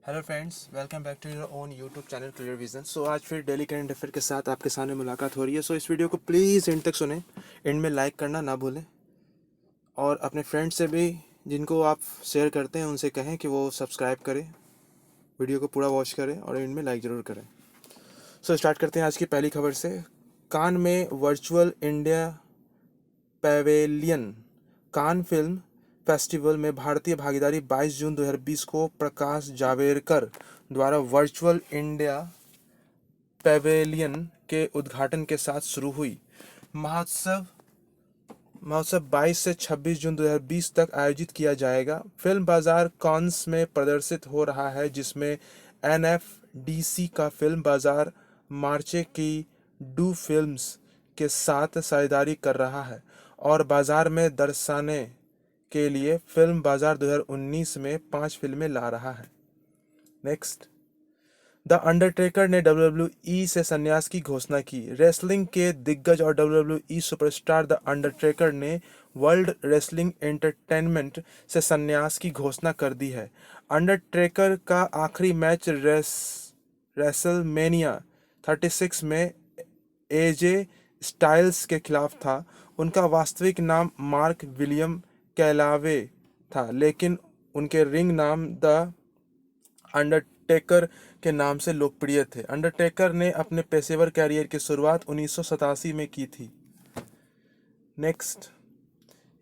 Hello friends, welcome back to your own YouTube channel clear vision. So आज फिर daily current affair के साथ आपके सामने मुलाकात हो रही है। सो इस वीडियो को प्लीज़ एंड तक सुने, एंड में लाइक करना ना भूलें और अपने फ्रेंड्स से भी जिनको आप शेयर करते हैं उनसे कहें कि वो सब्सक्राइब करें, वीडियो को पूरा वॉच करें और एंड में लाइक ज़रूर करें। सो स्टार्ट करते हैं आज की पहली खबर से। कान में virtual India pavilion. Cannes film festival में भारतीय भागीदारी 22 जून 2020 को प्रकाश जावड़ेकर द्वारा वर्चुअल इंडिया पैवेलियन के उद्घाटन के साथ शुरू हुई। महोत्सव महोत्सव 22 से 26 जून 2020 तक आयोजित किया जाएगा। फिल्म बाजार कॉन्स में प्रदर्शित हो रहा है, जिसमें एनएफडीसी का फिल्म बाजार मार्चे की डू फिल्म्स के साथ साझेदारी कर रहा है और बाजार में दर्शाने के लिए फिल्म बाजार 2019 में 5 फिल्में ला रहा है। नेक्स्ट, द अंडरटेकर ने डब्ल्यूडब्ल्यूई से संन्यास की घोषणा की। रेसलिंग के दिग्गज और डब्ल्यूडब्ल्यूई सुपरस्टार द अंडरटेकर ने वर्ल्ड रेसलिंग एंटरटेनमेंट से संन्यास की घोषणा कर दी है। अंडरटेकर का आखिरी मैच रेसलमेनिया 36 में एजे स्टाइल्स के खिलाफ था। उनका वास्तविक नाम मार्क विलियम कैलावे था, लेकिन उनके रिंग नाम द अंडरटेकर के नाम से लोकप्रिय थे। अंडरटेकर ने अपने पेशेवर कैरियर की शुरुआत 1987 में की थी। नेक्स्ट,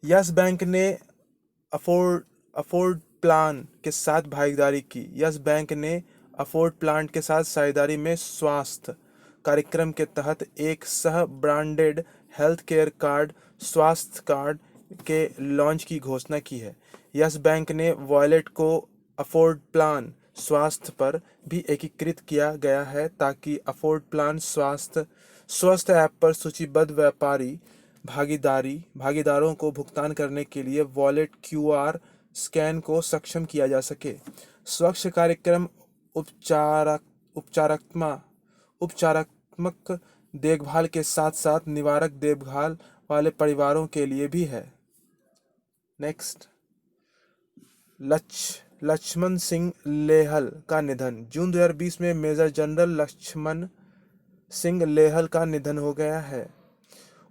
यस बैंक ने अफोर्ड अफोर्ड प्लान के साथ भागीदारी की। यस बैंक ने अफोर्ड प्लान के साथ साझेदारी में स्वास्थ्य कार्यक्रम के तहत एक सह ब्रांडेड हेल्थ केयर कार्ड स्वास्थ्य कार्ड के लॉन्च की घोषणा की है। यस बैंक ने वॉलेट को अफोर्ड प्लान स्वास्थ्य पर भी एकीकृत किया गया है, ताकि अफोर्ड प्लान स्वस्थ ऐप पर सूचीबद्ध व्यापारी भागीदारों को भुगतान करने के लिए वॉलेट क्यूआर स्कैन को सक्षम किया जा सके। स्वच्छ कार्यक्रम उपचारात्मक देखभाल के साथ साथ निवारक देखभाल वाले परिवारों के लिए भी है। नेक्स्ट, लक्ष्मण सिंह लेहल का निधन। जून 2020 में मेजर जनरल लक्ष्मण सिंह लेहल का निधन हो गया है।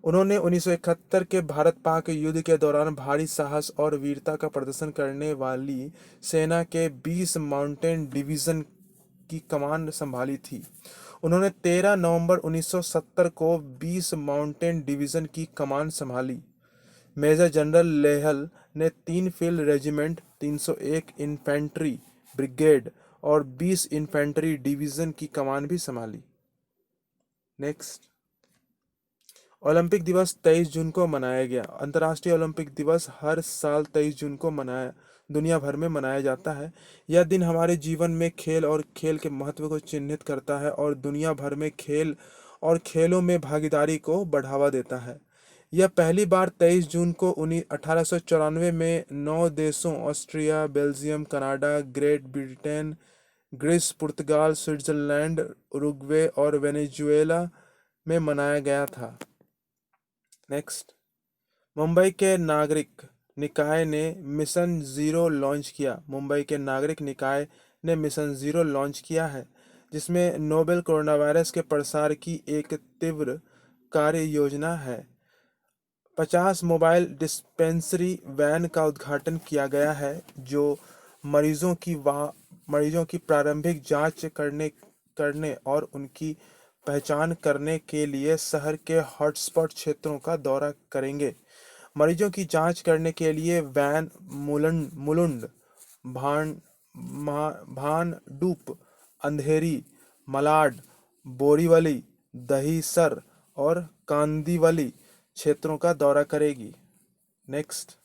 उन्होंने 1971 के भारत पाक युद्ध के दौरान भारी साहस और वीरता का प्रदर्शन करने वाली सेना के 20 माउंटेन डिवीजन की कमान संभाली थी। उन्होंने 13 नवंबर 1970 को 20 माउंटेन डिवीजन की कमान संभाली। मेजर जनरल लेहल ने 3 फील्ड रेजिमेंट, 301 इन्फेंट्री ब्रिगेड और 20 इन्फेंट्री डिवीजन की कमान भी संभाली। नेक्स्ट, ओलंपिक दिवस 23 जून को मनाया गया। अंतर्राष्ट्रीय ओलंपिक दिवस हर साल 23 जून को दुनिया भर में मनाया जाता है। यह दिन हमारे जीवन में खेल और खेल के महत्व को चिन्हित करता है और दुनिया भर में खेल और खेलों में भागीदारी को बढ़ावा देता है। यह पहली बार 23 जून को 1894 में 9 देशों Austria, Belgium, Canada, great Britain, Greece, पुर्तगाल, स्विट्जरलैंड, उरुग्वे और वेनेजुएला में मनाया गया था। नेक्स्ट, मुंबई के नागरिक निकाय ने मिशन जीरो लॉन्च किया। मुंबई के नागरिक निकाय ने मिशन जीरो लॉन्च किया है, जिसमें नोवेल कोरोना वायरस के प्रसार की एक तीव्र कार्य योजना है। 50 मोबाइल डिस्पेंसरी वैन का उद्घाटन किया गया है, जो मरीजों की प्रारंभिक जांच करने और उनकी पहचान करने के लिए शहर के हॉटस्पॉट क्षेत्रों का दौरा करेंगे। मरीजों की जांच करने के लिए वैन मुलुंड, भान भानडुप, अंधेरी, मलाड, बोरीवली, दहिसर और कांदिवली क्षेत्रों का दौरा करेगी। नेक्स्ट,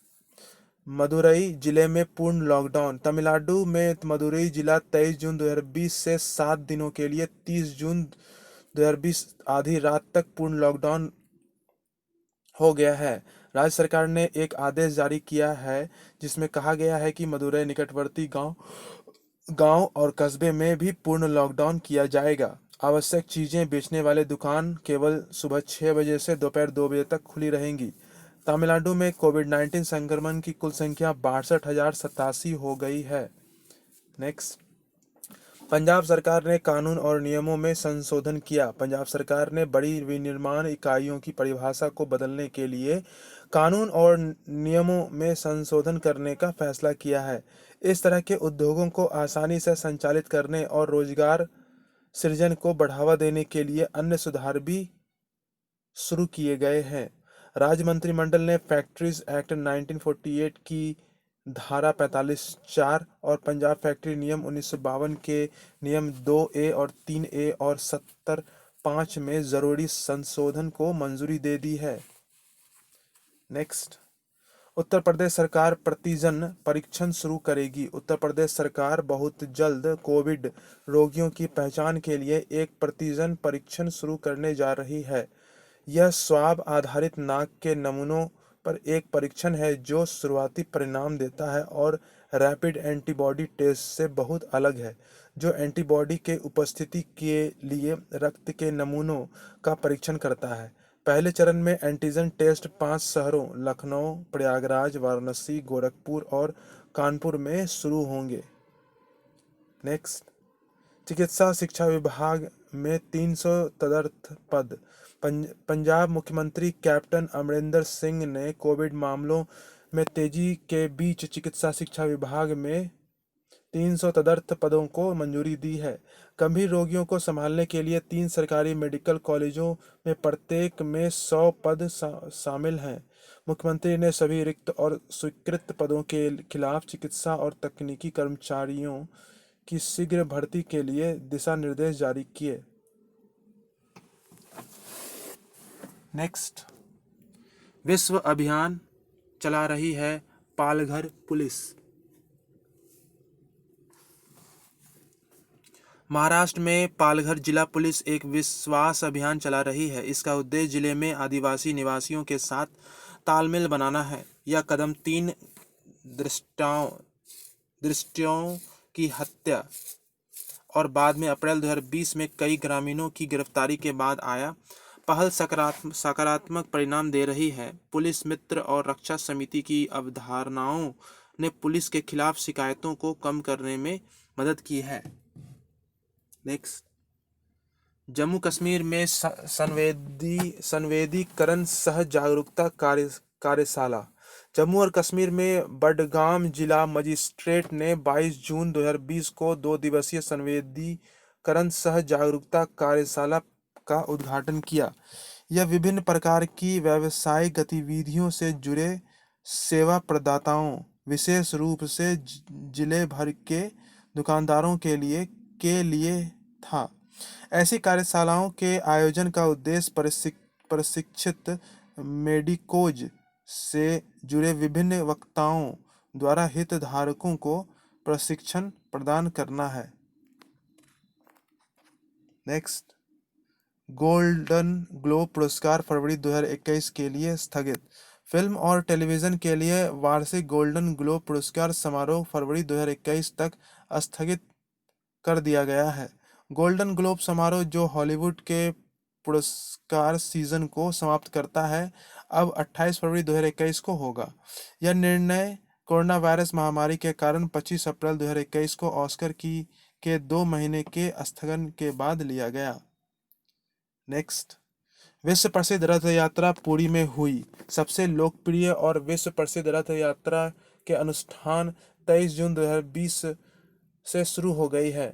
मदुरई जिले में पूर्ण लॉकडाउन। तमिलनाडु में मदुरई जिला 23 जून 2020 से 7 दिनों के लिए 30 जून 2020 आधी रात तक पूर्ण लॉकडाउन हो गया है। राज्य सरकार ने एक आदेश जारी किया है, जिसमें कहा गया है कि मदुरई निकटवर्ती गांव और कस्बे में भी पूर्ण लॉकडाउन किया जाएगा। आवश्यक चीजें बेचने वाले दुकान केवल सुबह 6 बजे से दोपहर 2 बजे तक खुली रहेंगी। तमिलनाडु में कोविड-19 संक्रमण की कुल संख्या 62,087 हो गई है। नेक्स्ट, पंजाब सरकार ने कानून और नियमों में संशोधन किया। पंजाब सरकार ने बड़ी विनिर्माण इकाइयों की परिभाषा को बदलने के लिए कानून और नियमों में संशोधन करने का फैसला किया है। इस तरह के उद्योगों को आसानी से संचालित करने और रोजगार सृजन को बढ़ावा देने के लिए अन्य सुधार भी शुरू किए गए हैं। राज्य मंत्रिमंडल ने फैक्ट्रीज एक्ट 1948 की धारा 45(4) और पंजाब फैक्ट्री नियम 1952 के नियम 2A और 3A और 70(5) में जरूरी संशोधन को मंजूरी दे दी है। नेक्स्ट, उत्तर प्रदेश सरकार प्रतिजन परीक्षण शुरू करेगी। उत्तर प्रदेश सरकार बहुत जल्द कोविड रोगियों की पहचान के लिए एक प्रतिजन परीक्षण शुरू करने जा रही है। यह स्वाब आधारित नाक के नमूनों पर एक परीक्षण है जो शुरुआती परिणाम देता है और रैपिड एंटीबॉडी टेस्ट से बहुत अलग है, जो एंटीबॉडी के उपस्थिति के लिए रक्त के नमूनों का परीक्षण करता है। पहले चरण में एंटीजन टेस्ट 5 शहरों लखनऊ, प्रयागराज, वाराणसी, गोरखपुर और कानपुर में शुरू होंगे। नेक्स्ट, चिकित्सा शिक्षा विभाग में 300 तदर्थ पद। पंजाब मुख्यमंत्री कैप्टन अमरिंदर सिंह ने कोविड मामलों में तेजी के बीच चिकित्सा शिक्षा विभाग में 300 तदर्थ पदों को मंजूरी दी है। गंभीर रोगियों को संभालने के लिए 3 सरकारी मेडिकल कॉलेजों में प्रत्येक में 100 पद शामिल हैं। मुख्यमंत्री ने सभी रिक्त और स्वीकृत पदों के खिलाफ चिकित्सा और तकनीकी कर्मचारियों की शीघ्र भर्ती के लिए दिशा निर्देश जारी किए। नेक्स्ट, विश्व अभियान चला रही है पालघर पुलिस। महाराष्ट्र में पालघर जिला पुलिस एक विश्वास अभियान चला रही है। इसका उद्देश्य जिले में आदिवासी निवासियों के साथ तालमेल बनाना है। यह कदम 3 दृष्टियों की हत्या और बाद में अप्रैल 2020 में कई ग्रामीणों की गिरफ्तारी के बाद आया। पहल सकारात्मक परिणाम दे रही है। पुलिस मित्र और रक्षा समिति की अवधारणाओं ने पुलिस के खिलाफ शिकायतों को कम करने में मदद की है। नेक्स्ट, जम्मू कश्मीर में संवेदीकरण सह जागरूकता कार्यशाला। जम्मू और कश्मीर में बडगाम जिला मजिस्ट्रेट ने 22 जून 2020 को 2 दिवसीय संवेदीकरण सह जागरूकता कार्यशाला का उद्घाटन किया। यह विभिन्न प्रकार की व्यावसायिक गतिविधियों से जुड़े सेवा प्रदाताओं, विशेष रूप से जिले भर के दुकानदारों के लिए था। ऐसी कार्यशालाओं के आयोजन का उद्देश्य प्रशिक्षित मेडिकोज से जुड़े विभिन्न वक्ताओं द्वारा हितधारकों को प्रशिक्षण प्रदान करना है। नेक्स्ट, गोल्डन ग्लोब पुरस्कार फरवरी 2021 के लिए स्थगित। फिल्म और टेलीविजन के लिए वार्षिक गोल्डन ग्लोब पुरस्कार समारोह फरवरी 2021 तक स्थगित कर दिया गया है। गोल्डन ग्लोब समारोह, जो हॉलीवुड के पुरस्कार सीजन को समाप्त करता है, अब 28 फरवरी 2021 को होगा। यह निर्णय कोरोना वायरस महामारी के कारण 25 अप्रैल 2021 को ऑस्कर के 2 महीने के स्थगन के बाद लिया गया। नेक्स्ट, विश्व प्रसिद्ध रथ यात्रा पुरी में हुई। सबसे लोकप्रिय और विश्व प्रसिद्ध रथ यात्रा के अनुष्ठान 23 जून 2020 से शुरू हो गई है।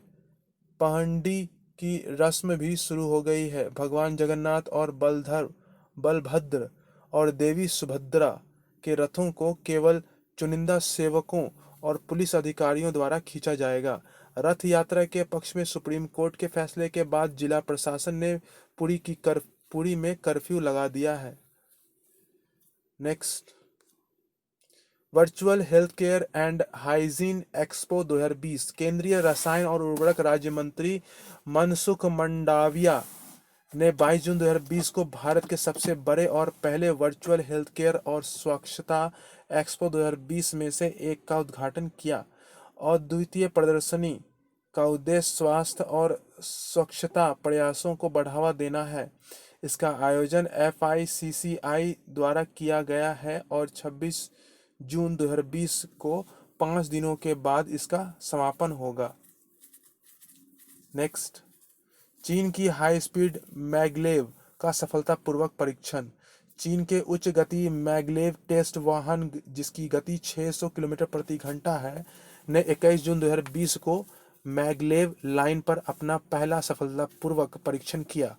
पहंडी की रस्म भी शुरू हो गई है। भगवान जगन्नाथ और बलभद्र और देवी सुभद्रा के रथों को केवल चुनिंदा सेवकों और पुलिस अधिकारियों द्वारा खींचा जाएगा। रथ यात्रा के पक्ष में सुप्रीम कोर्ट के फैसले के बाद जिला प्रशासन ने पुरी में कर्फ्यू लगा दिया है। Next, virtual health care and hygiene expo 2020। केंद्रीय रसायन और उर्वरक राज्य मंत्री मनसुख मंडाविया ने 22 जून 2020 को भारत के सबसे बड़े और पहले वर्चुअल हेल्थ केयर और स्वच्छता एक्सपो 2020 में से एक का उद्घाटन किया। अद्वितीय प्रदर्शनी का उद्देश्य स्वास्थ्य और स्वच्छता प्रयासों को बढ़ावा देना है। इसका आयोजन FICCI द्वारा किया गया है और 26 जून 2020 को 5 दिनों के बाद इसका समापन होगा। नेक्स्ट, चीन की हाई स्पीड मैगलेव का सफलतापूर्वक परीक्षण। चीन के उच्च गति मैगलेव टेस्ट वाहन जिसकी गति 600 किलोमीटर प्रति घंटा है ने 21 जून 2020 को मैगलेव लाइन पर अपना पहला सफलतापूर्वक परीक्षण किया।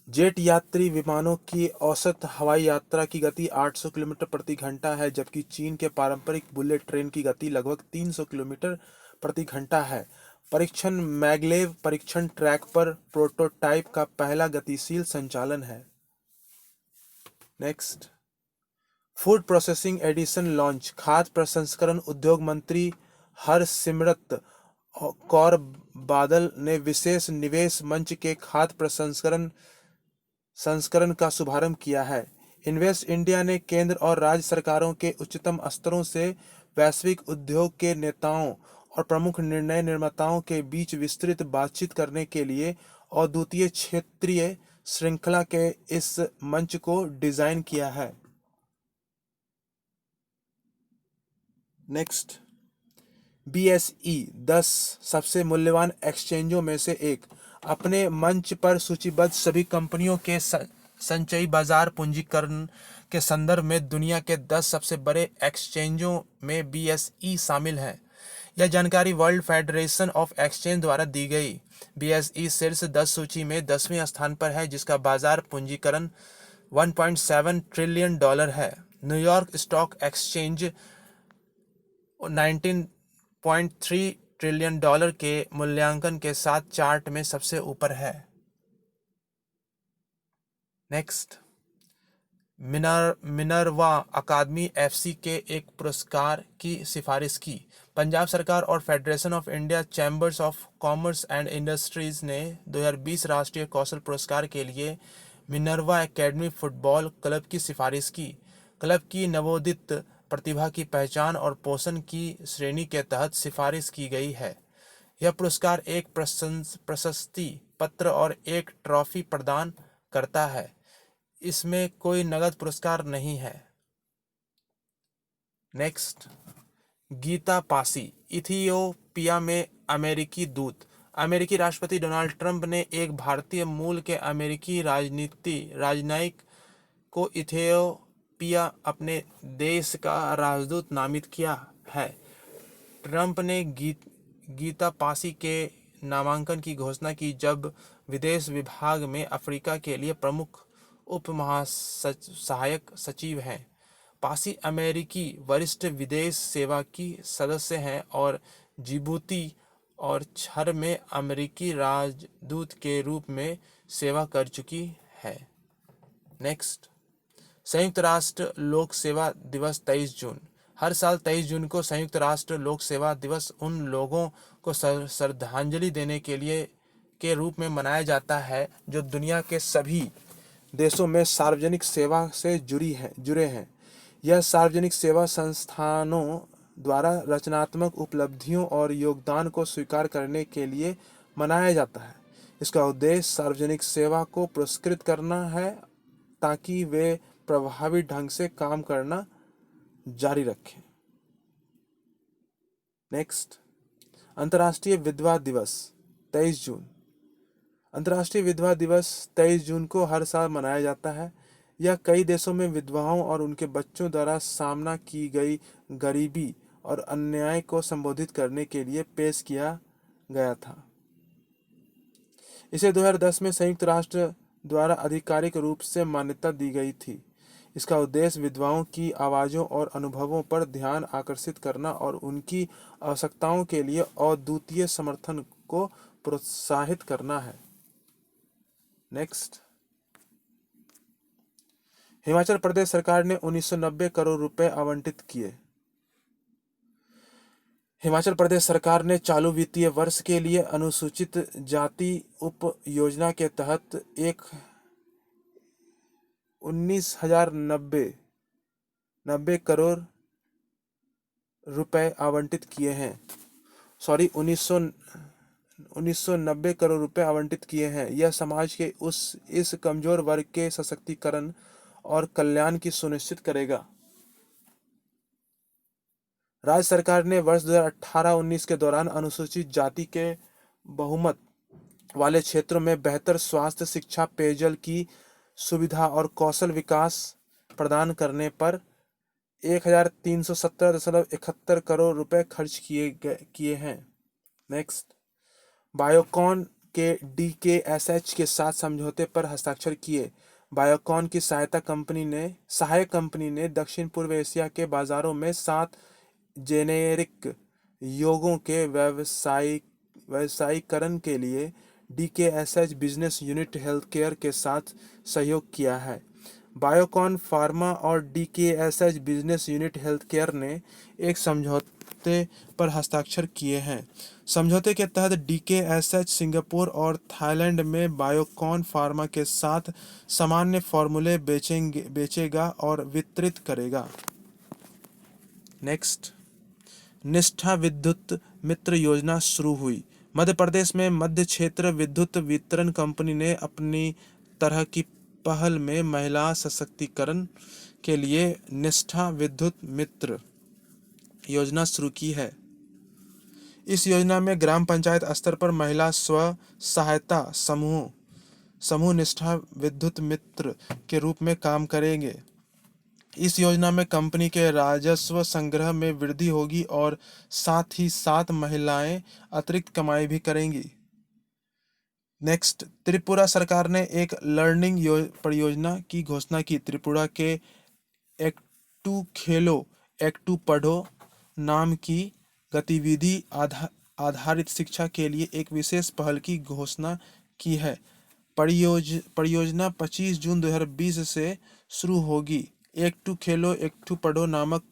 जेट यात्री विमानों की औसत हवाई यात्रा की गति 800 किलोमीटर प्रति घंटा है, जबकि चीन के पारंपरिक बुलेट ट्रेन की गति लगभग 300 किलोमीटर प्रति घंटा है। परीक्षण मैगलेव परीक्षण ट्रैक पर प्रोटोटाइप का पहला गतिशील संचालन है। Next, food processing edition launch. खाद्य प्रसंस्करण उद्योग मंत्री हरसिमरत कौर बादल ने विशेष निवेश मंच के खाद्य संस्करण का शुभारंभ किया है। इन्वेस्ट इंडिया ने केंद्र और राज्य सरकारों के उच्चतम स्तरों से वैश्विक उद्योग के नेताओं और प्रमुख निर्णय निर्माताओं के बीच विस्तृत बातचीत करने के लिए अद्वितीय क्षेत्रीय श्रृंखला के इस मंच को डिजाइन किया है। नेक्स्ट, BSE 10 सबसे मूल्यवान एक्सचेंजों में से एक। अपने मंच पर सूचीबद्ध सभी कंपनियों के संचयी बाजार पूंजीकरण के संदर्भ में दुनिया के 10 सबसे बड़े एक्सचेंजों में BSE शामिल है। यह जानकारी वर्ल्ड फेडरेशन ऑफ एक्सचेंज द्वारा दी गई। BSE शीर्ष 10 सूची में 10वें स्थान पर है, जिसका बाजार पूंजीकरण $1.7 ट्रिलियन है। न्यूयॉर्क स्टॉक एक्सचेंज 19.3 ट्रिलियन के मूल्यांकन के साथ चार्ट में सबसे ऊपर है। नेक्स्ट, मिनर्वा अकादमी FC के एक पुरस्कार की सिफारिश की। पंजाब सरकार और federation of India chambers of commerce and industries ने 2020 राष्ट्रीय कौशल पुरस्कार के लिए मिनर्वा एकेडमी फुटबॉल क्लब की सिफारिश की। क्लब की नवोदित प्रतिभा की पहचान और पोषण की श्रेणी के तहत सिफारिश की गई है। यह पुरस्कार एक प्रशस्ति पत्र और एक ट्रॉफी प्रदान करता है। इसमें कोई नगद पुरस्कार नहीं है। नेक्स्ट, गीता पासी, इथियोपिया में अमेरिकी दूत। अमेरिकी राष्ट्रपति डोनाल्ड ट्रंप ने एक भारतीय मूल के अमेरिकी राजनयिक को इथियोपिया अपने देश का राजदूत नामित किया है। ट्रंप ने गीता पासी के नामांकन की घोषणा की जब विदेश विभाग में अफ्रीका के लिए प्रमुख उप महासहायक सचिव हैं। पासी अमेरिकी वरिष्ठ विदेश सेवा की सदस्य हैं और जिबूती और क्षर में अमेरिकी राजदूत के रूप में सेवा कर चुकी है। नेक्स्ट, संयुक्त राष्ट्र लोक सेवा दिवस 23 जून। हर साल 23 जून को संयुक्त राष्ट्र लोक सेवा दिवस उन लोगों को श्रद्धांजलि देने के रूप में मनाया जाता है जो दुनिया के सभी देशों में सार्वजनिक सेवा से जुड़े हैं। यह सार्वजनिक सेवा संस्थानों द्वारा रचनात्मक उपलब्धियों और योगदान को स्वीकार करने के लिए मनाया जाता है। इसका उद्देश्य सार्वजनिक सेवा को पुरस्कृत करना है ताकि वे प्रभावी ढंग से काम करना जारी रखें। नेक्स्ट, अंतर्राष्ट्रीय विधवा दिवस 23 जून। अंतर्राष्ट्रीय विधवा दिवस 23 जून को हर साल मनाया जाता है। यह कई देशों में विधवाओं और उनके बच्चों द्वारा सामना की गई गरीबी और अन्याय को संबोधित करने के लिए पेश किया गया था। इसे 2010 में संयुक्त राष्ट्र द्वारा आधिकारिक रूप से मान्यता दी गई थी। इसका उद्देश्य विधवाओं की आवाज़ों और अनुभवों पर ध्यान आकर्षित करना और उनकी आवश्यकताओं के लिए अद्वितीय समर्थन को प्रोत्साहित करना है। नेक्स्ट, हिमाचल प्रदेश सरकार ने 1990 करोड़ रुपए आवंटित किए। हिमाचल प्रदेश सरकार ने चालू वित्तीय वर्ष के लिए अनुसूचित जाति उप योजना के तहत 19,090 करोड़ रुपए आवंटित किए हैं। 1990 करोड़ रुपए आवंटित किए हैं। यह समाज के इस कमजोर वर्ग के सशक्तिकरण और कल्याण की सुनिश्चित करेगा। राज्य सरकार ने वर्ष 2018-19 के दौरान अनुसूचित जाति के बहुमत वाले क्षेत्रों में बेहतर स्वास्थ्य, शिक्षा, पेयजल की सुविधा और कौशल विकास प्रदान करने पर 1317.71 करोड़ रुपए खर्च किए हैं। नेक्स्ट, बायोकॉन के DKSH के साथ समझौते पर हस्ताक्षर किए। बायोकॉन की सहायक कंपनी ने दक्षिण पूर्व एशिया के बाजारों में 7 जेनेरिक यौगिकों के व्यवसायीकरण के लिए DKSH बिजनेस यूनिट हेल्थकेयर के साथ सहयोग किया है। बायोकॉन फार्मा और DKSH बिजनेस यूनिट हेल्थकेयर ने एक समझौते पर हस्ताक्षर किए हैं। समझौते के तहत DKSH सिंगापुर और थाईलैंड में बायोकॉन फार्मा के साथ सामान्य फॉर्मूले बेचेगा और वितरित करेगा। नेक्स्ट, निष्ठा विद्युत मित्र योजना शुरू हुई। मध्य प्रदेश में मध्य क्षेत्र विद्युत वितरण कंपनी ने अपनी तरह की पहल में महिला सशक्तिकरण के लिए निष्ठा विद्युत मित्र योजना शुरू की है। इस योजना में ग्राम पंचायत स्तर पर महिला स्व सहायता समूह निष्ठा विद्युत मित्र के रूप में काम करेंगे। इस योजना में कंपनी के राजस्व संग्रह में वृद्धि होगी और साथ ही साथ महिलाएं अतिरिक्त कमाई भी करेंगी। नेक्स्ट, त्रिपुरा सरकार ने एक लर्निंग परियोजना की घोषणा की। त्रिपुरा के एक्टू खेलो एक्टू पढ़ो नाम की गतिविधि आधारित शिक्षा के लिए एक विशेष पहल की घोषणा की है। परियोजना 25 जून 2020 से शुरू होगी। एक्टू खेलो एक्टू पढ़ो नामक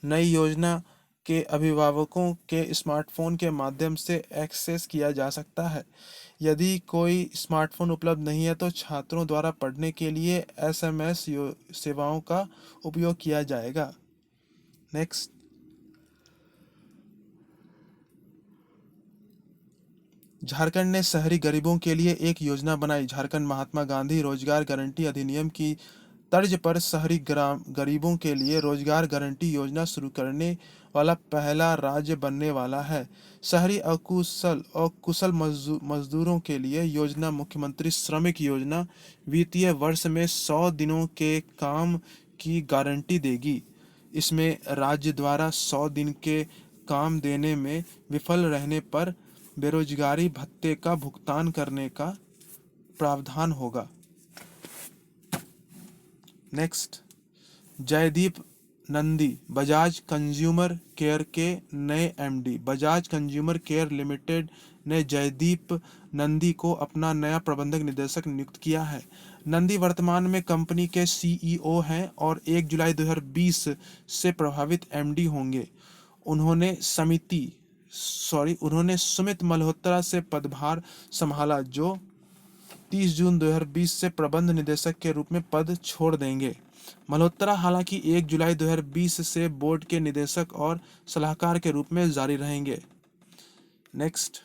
नई योजना के अभिभावकों के स्मार्टफोन के माध्यम से एक्सेस किया जा सकता है। यदि कोई स्मार्टफोन उपलब्ध नहीं है तो छात्रों द्वारा पढ़ने के लिए SMS सेवाओं का उपयोग किया जाएगा। नेक्स्ट, झारखंड ने शहरी गरीबों के लिए एक योजना बनाई। झारखंड महात्मा गांधी रोजगार गारंटी अधिनियम की तर्ज पर शहरी गरीबों के लिए रोजगार गारंटी योजना शुरू करने वाला पहला राज्य बनने वाला है। शहरी अकुशल मजदूरों के लिए योजना मुख्यमंत्री श्रमिक योजना वित्तीय वर्ष में 100 दिनों के काम की गारंटी देगी। इसमें राज्य द्वारा 100 दिन के काम देने में विफल रहने पर बेरोजगारी भत्ते का भुगतान करने का प्रावधान होगा। Next, Jaydeep Nandi Bajaj consumer care के नए MD। Bajaj consumer care limited ने जयदीप नंदी को अपना नया प्रबंधक निदेशक नियुक्त किया है। नंदी वर्तमान में कंपनी के CEO हैं और 1 जुलाई 2020 से प्रभावित MD होंगे। उन्होंने सुमित मल्होत्रा से पदभार संभाला, जो 30 जून 2020 से प्रबंध निदेशक के रूप में पद छोड़ देंगे। मल्होत्रा हालांकि 1 जुलाई 2020 से बोर्ड के निदेशक और सलाहकार के रूप में जारी रहेंगे। नेक्स्ट,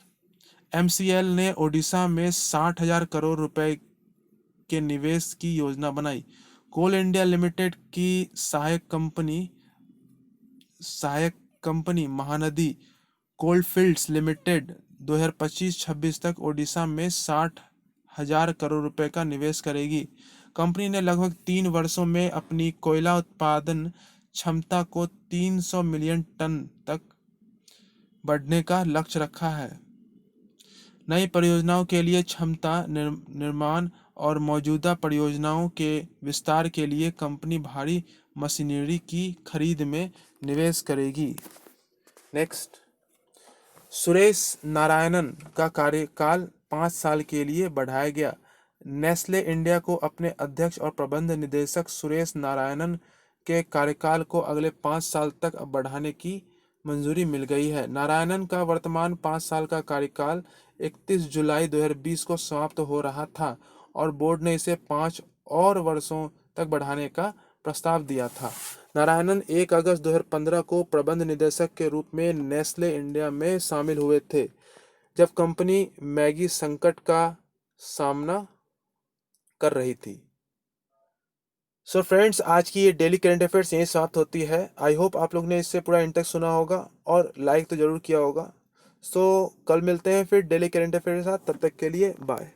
MCL ने ओडिशा में 60,000 करोड़ रुपए के निवेश की योजना बनाई। कोल इंडिया लिमिटेड की सहायक कंपनी महानदी कोलफील्ड्स लिमिटेड 2025-26 तक ओडिशा में 60,000 करोड़ रुपए का निवेश करेगी। कंपनी ने लगभग 3 वर्षों में अपनी कोयला उत्पादन क्षमता को 300 मिलियन टन तक बढ़ने का लक्ष्य रखा है। नई परियोजनाओं के लिए क्षमता निर्माण और मौजूदा परियोजनाओं के विस्तार के लिए कंपनी भारी मशीनरी की खरीद में निवेश करेगी। नेक्स्ट, सुरेश नारायणन का कार्यकाल 5 साल के लिए बढ़ाया गया। नेस्ले इंडिया को अपने अध्यक्ष और प्रबंध निदेशक सुरेश नारायणन के कार्यकाल को अगले 5 साल तक बढ़ाने की मंजूरी मिल गई है। नारायणन का वर्तमान 5 साल का कार्यकाल 31 जुलाई 2020 को समाप्त हो रहा था और बोर्ड ने इसे 5 और वर्षों तक बढ़ाने का प्रस्ताव दिया था। नारायणन 1 अगस्त 2015 को प्रबंध निदेशक के रूप में नेस्ले इंडिया में शामिल हुए थे, जब कंपनी मैगी संकट का सामना कर रही थी। सो फ्रेंड्स, आज की ये डेली करंट अफेयर्स यहीं समाप्त होती है। आई होप आप लोग ने इससे पूरा इंटरेस्ट सुना होगा और लाइक तो ज़रूर किया होगा। सो कल मिलते हैं फिर डेली करंट अफेयर के साथ, तब तक के लिए बाय।